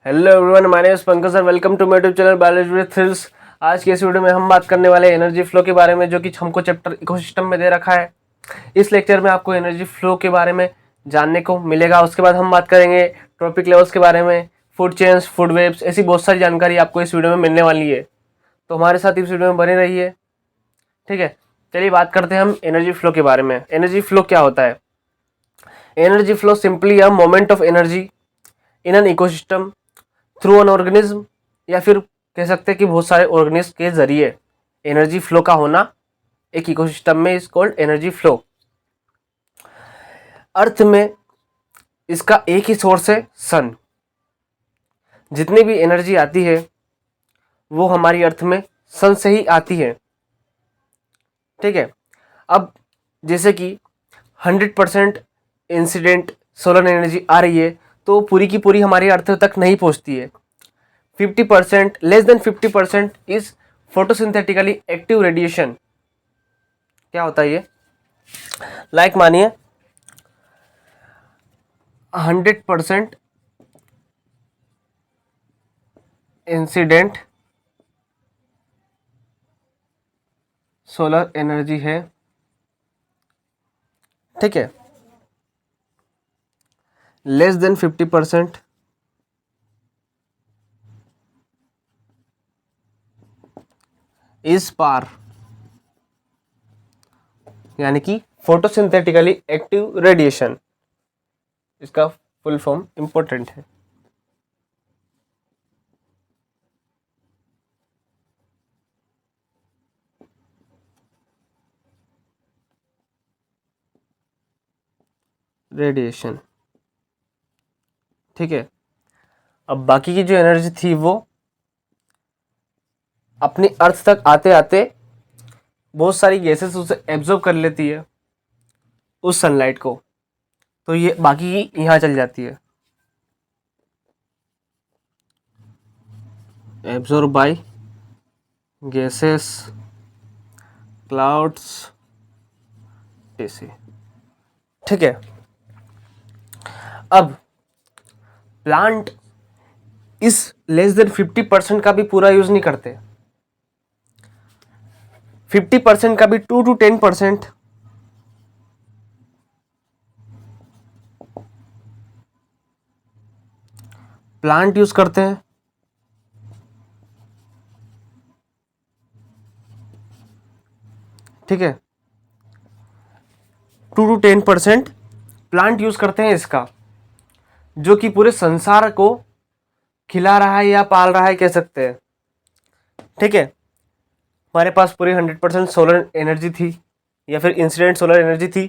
Hello everyone, my name is Pankaj sir. Welcome to my YouTube channel biology with thrills. आज की इस video में हम बात करने वाले हैं एनर्जी फ्लो के बारे में, जो कि हमको चैप्टर इकोसिस्टम में दे रखा है। इस लेक्चर में आपको एनर्जी फ्लो के बारे में जानने को मिलेगा। उसके बाद हम बात करेंगे ट्रॉपिक लेवल्स के बारे में, फूड चेन्स, फूड वेव्स, ऐसी बहुत सारी जानकारी आपको इस वीडियो में मिलने वाली है। तो हमारे साथ इस वीडियो में बने रहिए, ठीक है। चलिए बात करते हैं हम एनर्जी फ्लो के बारे में। एनर्जी फ्लो क्या होता है? Energy flow simply a moment of energy in an ecosystem through an organism, या फिर कह सकते हैं कि बहुत सारे ऑर्गेनिज्म के जरिए एनर्जी फ्लो का होना एक इकोसिस्टम में इज कॉल्ड एनर्जी फ्लो। अर्थ में इसका एक ही सोर्स है, सन। जितनी भी एनर्जी आती है वो हमारी अर्थ में सन से ही आती है, ठीक है। अब जैसे कि 100% इंसिडेंट सोलर एनर्जी आ रही है तो पूरी की पूरी हमारी अर्थ तक नहीं पहुंचती है। 50%, less than 50% is photosynthetically active radiation. क्या होता है ये? लाइक मानिए 100% इंसिडेंट सोलर एनर्जी है, ठीक है। लेस देन 50% इज पार, यानी कि फोटोसिंथेटिकली एक्टिव रेडिएशन। इसका फुल फॉर्म इंपॉर्टेंट है। रेडिएशन, ठीक है। अब बाकी की जो एनर्जी थी वो अपनी अर्थ तक आते आते बहुत सारी गैसेस उसे एब्जॉर्ब कर लेती है, उस सनलाइट को। तो ये बाकी की यहाँ चल जाती है, एब्जॉर्ब बाय गैसेस, क्लाउड्स, ऐसे, ठीक है। अब प्लांट इस लेस देन 50% का भी पूरा यूज नहीं करते। 50% का भी 2 to 10% प्लांट यूज करते हैं, ठीक है। 2 to 10% प्लांट यूज करते हैं इसका, जो कि पूरे संसार को खिला रहा है या पाल रहा है, कह सकते हैं, ठीक है। हमारे पास पूरी 100% सोलर एनर्जी थी या फिर इंसिडेंट सोलर एनर्जी थी।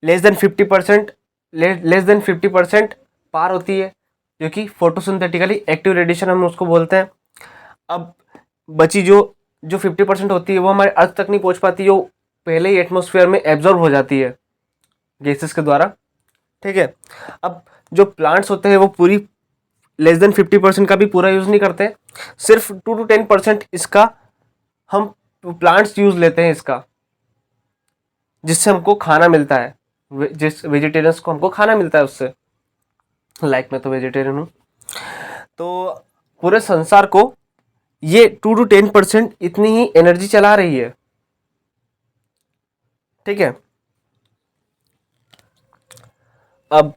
लेस देन 50%, लेस देन 50% पार होती है, जो कि फोटोसिंथेटिकली एक्टिव रेडिएशन हम उसको बोलते हैं। अब बची जो जो 50% होती है वो हमारे अर्थ तक नहीं पहुंच पाती, वो पहले ही एटमॉस्फेयर में एब्जॉर्ब हो जाती है गैसेस के द्वारा, ठीक है। अब जो प्लांट्स होते हैं वो पूरी लेस देन 50% का भी पूरा यूज नहीं करते, सिर्फ 2 to 10% इसका हम प्लांट्स यूज लेते हैं इसका, जिससे हमको खाना मिलता है। जिस वेजिटेरियंस को हमको खाना मिलता है उससे, लाइक मैं तो वेजिटेरियन हूँ। तो पूरे संसार को ये 2 to 10% इतनी ही एनर्जी चला रही है, ठीक है। अब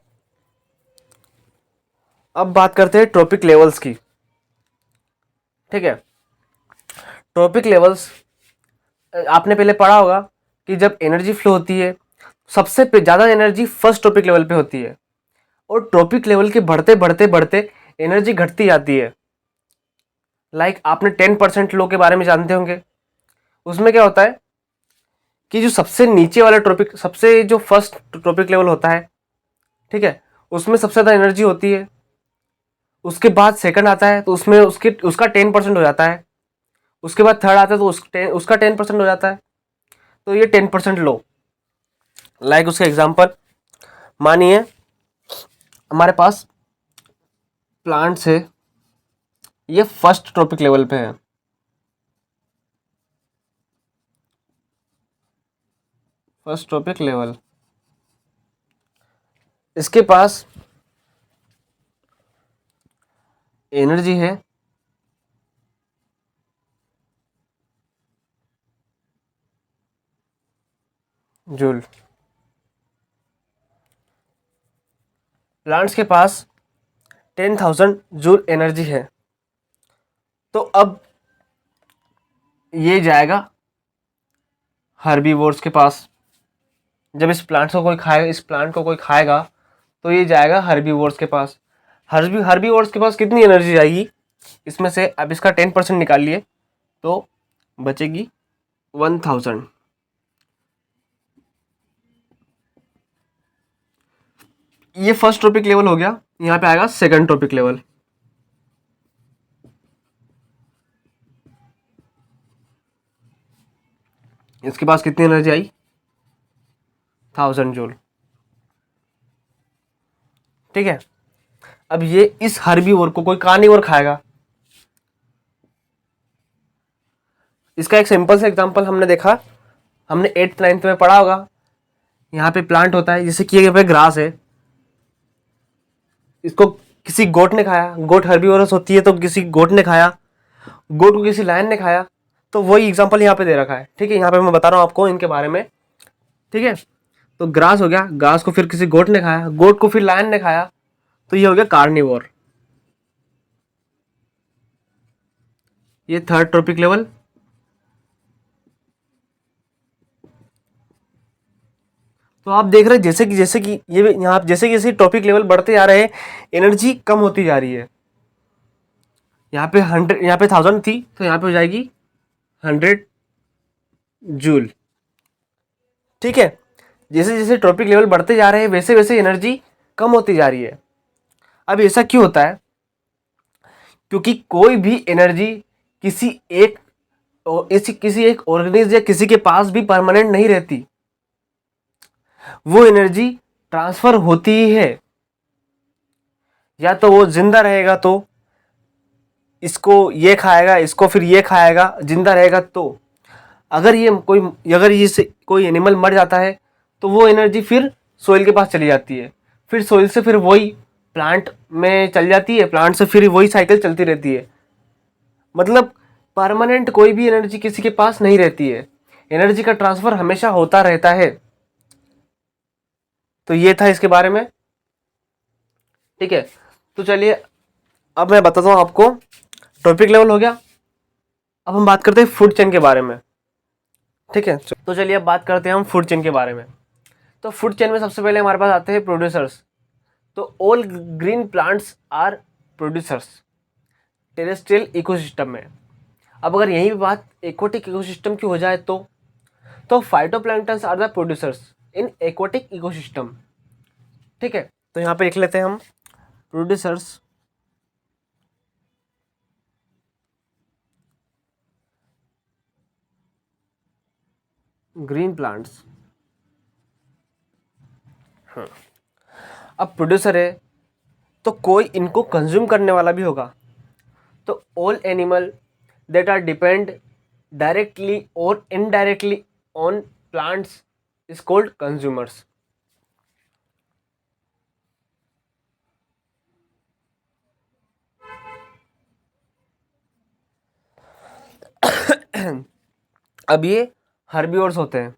बात करते हैं ट्रॉपिक लेवल्स की, ठीक है। ट्रॉपिक लेवल्स आपने पहले पढ़ा होगा कि जब एनर्जी फ्लो होती है सबसे ज़्यादा एनर्जी फर्स्ट ट्रॉपिक लेवल पे होती है, और ट्रॉपिक लेवल के बढ़ते बढ़ते बढ़ते एनर्जी घटती जाती है। लाइक आपने 10% लो के बारे में जानते होंगे। उसमें क्या होता है कि जो सबसे नीचे वाला ट्रॉपिक, सबसे जो फर्स्ट ट्रॉपिक लेवल होता है, ठीक है, उसमें सबसे ज़्यादा एनर्जी होती है। उसके बाद सेकंड आता है तो उसमें उसका 10% हो जाता है। उसके बाद थर्ड आता है तो उसका 10% हो जाता है। तो ये 10% लो। लाइक उसका एग्जांपल मानिए हमारे पास प्लांट्स है, ये फर्स्ट ट्रॉपिक लेवल पे है। फर्स्ट ट्रॉपिक लेवल, इसके पास एनर्जी है जूल। प्लांट्स के पास 10,000 जूल एनर्जी है। तो अब ये जाएगा हर्बीवोर्स के पास। जब इस प्लांट को कोई खाएगा, इस प्लांट को कोई खाएगा, तो ये जाएगा हर्बीवोर्स के पास। हर्बीवोर्स के पास कितनी एनर्जी जाएगी, इसमें से अब इसका 10% निकालिए तो बचेगी 1000। ये फर्स्ट टॉपिक लेवल हो गया। यहाँ पे आएगा सेकंड टॉपिक लेवल। इसके पास कितनी एनर्जी आई, 1000 जूल। ठीक है। अब ये इस हर्बीवोर को कोई कार्निवोर खाएगा। इसका एक सिंपल सा एग्जांपल हमने देखा, हमने 8th 9th में पढ़ा होगा। यहाँ पे प्लांट होता है, जैसे कि यहाँ पे ग्रास है, इसको किसी गोट ने खाया, गोट हर्बीवोरस होती है तो किसी गोट ने खाया, गोट को किसी लायन ने खाया, तो वही एग्जांपल यहाँ पे दे रखा है। ठीक है, यहाँ पे मैं बता रहा हूँ आपको इनके बारे में। ठीक है, तो ग्रास हो गया, ग्रास को फिर किसी गोट ने खाया, गोट को फिर लायन ने खाया, तो ये हो गया कार्निवोर। ये थर्ड टॉपिक लेवल। तो आप देख रहे हैं जैसे कि ये यहाँ जैसे टॉपिक लेवल बढ़ते जा रहे हैं, एनर्जी कम होती जा रही है। यहाँ पे 100, यहाँ पे 1000 थी तो यहाँ पे हो जाएगी 100 जूल। ठीक है, जैसे जैसे टॉपिक लेवल बढ़ते जा रहे हैं वैसे वैसे एनर्जी कम होती जा रही है। अब ऐसा क्यों होता है, क्योंकि कोई भी एनर्जी किसी एक ऑर्गेनिज्म या किसी के पास भी परमानेंट नहीं रहती, वो एनर्जी ट्रांसफर होती ही है। या तो वो जिंदा रहेगा तो इसको ये खाएगा, इसको फिर ये खाएगा, जिंदा रहेगा तो। अगर ये कोई एनिमल मर जाता है तो वो एनर्जी फिर सोइल के पास चली जाती है, फिर सोइल से फिर वही प्लांट में चल जाती है, प्लांट से फिर वही साइकिल चलती रहती है। मतलब परमानेंट कोई भी एनर्जी किसी के पास नहीं रहती है, एनर्जी का ट्रांसफर हमेशा होता रहता है। तो ये था इसके बारे में। ठीक है, तो चलिए अब मैं बताता हूँ आपको। टॉपिक लेवल हो गया, अब हम बात करते हैं फूड चेन के बारे में। ठीक है, तो चलिए अब बात करते हैं हम फूड चेन के बारे में। तो फूड चेन में सबसे पहले हमारे पास आते हैं प्रोड्यूसर्स। तो all green plants are producers terrestrial ecosystem में। अब अगर यही बात एक्वाटिक इकोसिस्टम की हो जाए तो phytoplanktons are the producers in aquatic ecosystem. ठीक है, तो यहाँ पे लिख लेते हैं हम प्रोड्यूसर्स ग्रीन प्लांट्स। अब प्रोड्यूसर है तो कोई इनको कंज्यूम करने वाला भी होगा। तो all animal that are depend directly और indirectly on plants is called consumers. अब ये हर्बीवोर्स होते हैं।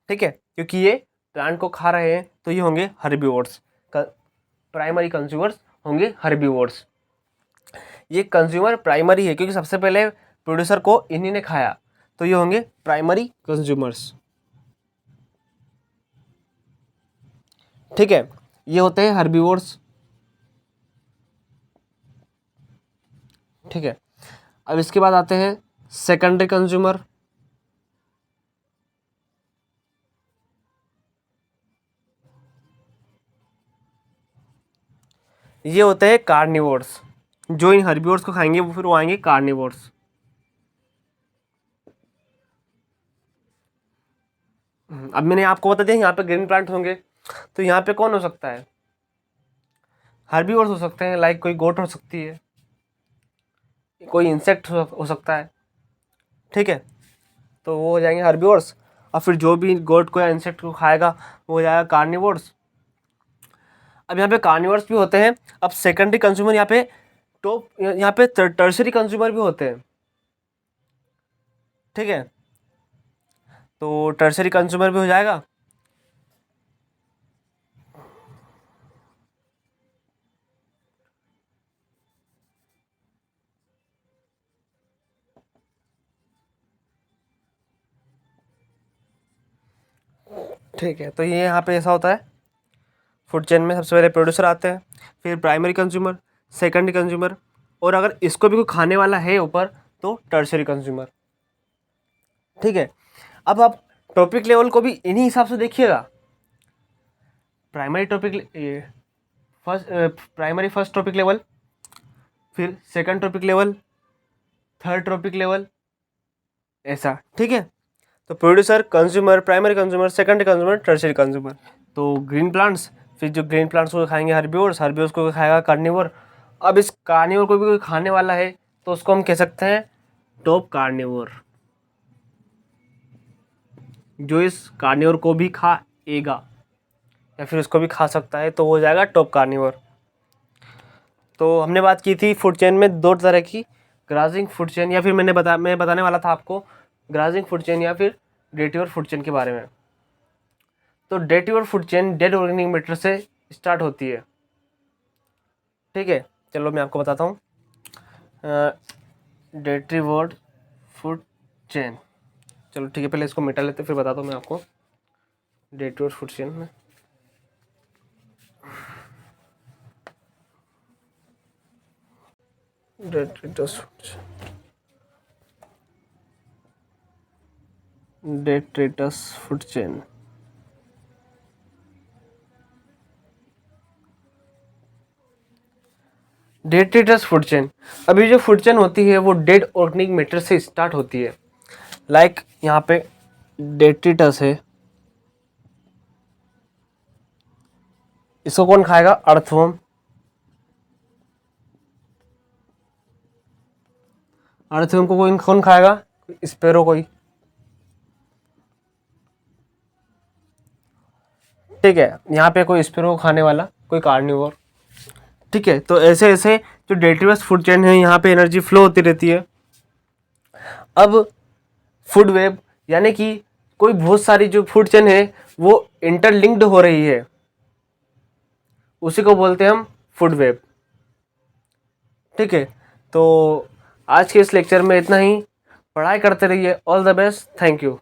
ठीक है, क्योंकि ये प्लांट को खा रहे हैं तो ये होंगे हर्बीवोर्स। प्राइमरी कंज्यूमर्स होंगे हर्बीवोर्स। ये कंज्यूमर प्राइमरी है क्योंकि सबसे पहले प्रोड्यूसर को इन्हीं ने खाया, तो ये होंगे प्राइमरी कंज्यूमर्स। ठीक है, ये होते हैं हर्बीवोर्स। ठीक है, अब इसके बाद आते हैं सेकेंडरी कंज्यूमर। ये होते हैं कार्निवोर्स। जो इन हर्बीवोर्स को खाएंगे वो फिर वो आएंगे कार्निवोर्स। अब मैंने आपको बता दिया यहाँ पे ग्रीन प्लांट होंगे, तो यहाँ पे कौन हो सकता है, हर्बीवोर्स हो सकते हैं, लाइक कोई गोट हो सकती है, कोई इंसेक्ट हो सकता है। ठीक है, तो वो हो जाएंगे हर्बीवोर्स। और फिर जो भी गोट को या इंसेक्ट को खाएगा वो हो जाएगा कार्निवोर्स। अब यहाँ पे कार्निवोर्स भी होते हैं। अब सेकेंडरी कंज्यूमर यहाँ पे टॉप यहाँ पे टर्शरी कंज्यूमर भी होते हैं, ठीक है। तो टर्शरी कंज्यूमर भी हो जाएगा। ठीक है, तो ये यहाँ पे ऐसा होता है, फूड चेन में सबसे पहले प्रोड्यूसर आते हैं, फिर प्राइमरी कंज्यूमर, सेकेंडरी कंज्यूमर, और अगर इसको भी कोई खाने वाला है ऊपर तो टर्शरी कंज्यूमर, ठीक है। अब आप टॉपिक लेवल को भी इन्हीं हिसाब से देखिएगा। प्राइमरी टॉपिक ये प्राइमरी फर्स्ट टॉपिक लेवल, फिर second topic level, third topic level, ऐसा, ठीक है। तो producer, consumer, primary consumer, secondary consumer, tertiary consumer. तो ग्रीन प्लांट्स, फिर जो ग्रीन प्लांट्स को खाएंगे हर्बिवोर्स, हर्बिवोर्स को खाएगा कार्निवोर। अब इस कार्निवोर को भी कोई खाने वाला है तो उसको हम कह सकते हैं टॉप कार्निवोर, जो इस कार्निवोर को भी खाएगा या फिर उसको भी खा सकता है, तो वो हो जाएगा टॉप कार्निवोर। तो हमने बात की थी फूड चेन में दो तरह की, ग्राजिंग फूड चेन, या फिर मैं बताने वाला था आपको ग्राजिंग फूड चेन या फिर डेटिवर फूड चेन के बारे में। तो detritus food chain dead organic matter से स्टार्ट होती है, ठीक है। चलो मैं आपको बताता हूँ डेटिवर फूड चेन। चलो ठीक है, पहले इसको मिटा लेते फिर बताता हूँ मैं आपको डेटिवर फूड चेन में। Detritus food chain, detritus food chain. अभी जो फूड चेन होती है वो डेड ऑर्गेनिक मैटर से स्टार्ट होती है। लाइक यहाँ पे डेट्रिटस है, इसको कौन खाएगा? अर्थवर्म। अर्थवर्म को कौन खाएगा? स्पैरो कोई, ठीक है। यहाँ पे कोई स्पैरो खाने वाला, कोई कार्निवोर, ठीक है। तो ऐसे ऐसे जो डेट्रिटस फूड चेन है यहाँ पे एनर्जी फ्लो होती रहती है। अब फूड वेब यानी कि कोई बहुत सारी जो फूड चेन है वो इंटरलिंक्ड हो रही है, उसी को बोलते हैं हम फूड वेब, ठीक है। तो आज के इस लेक्चर में इतना ही। पढ़ाई करते रहिए। All the best. Thank you.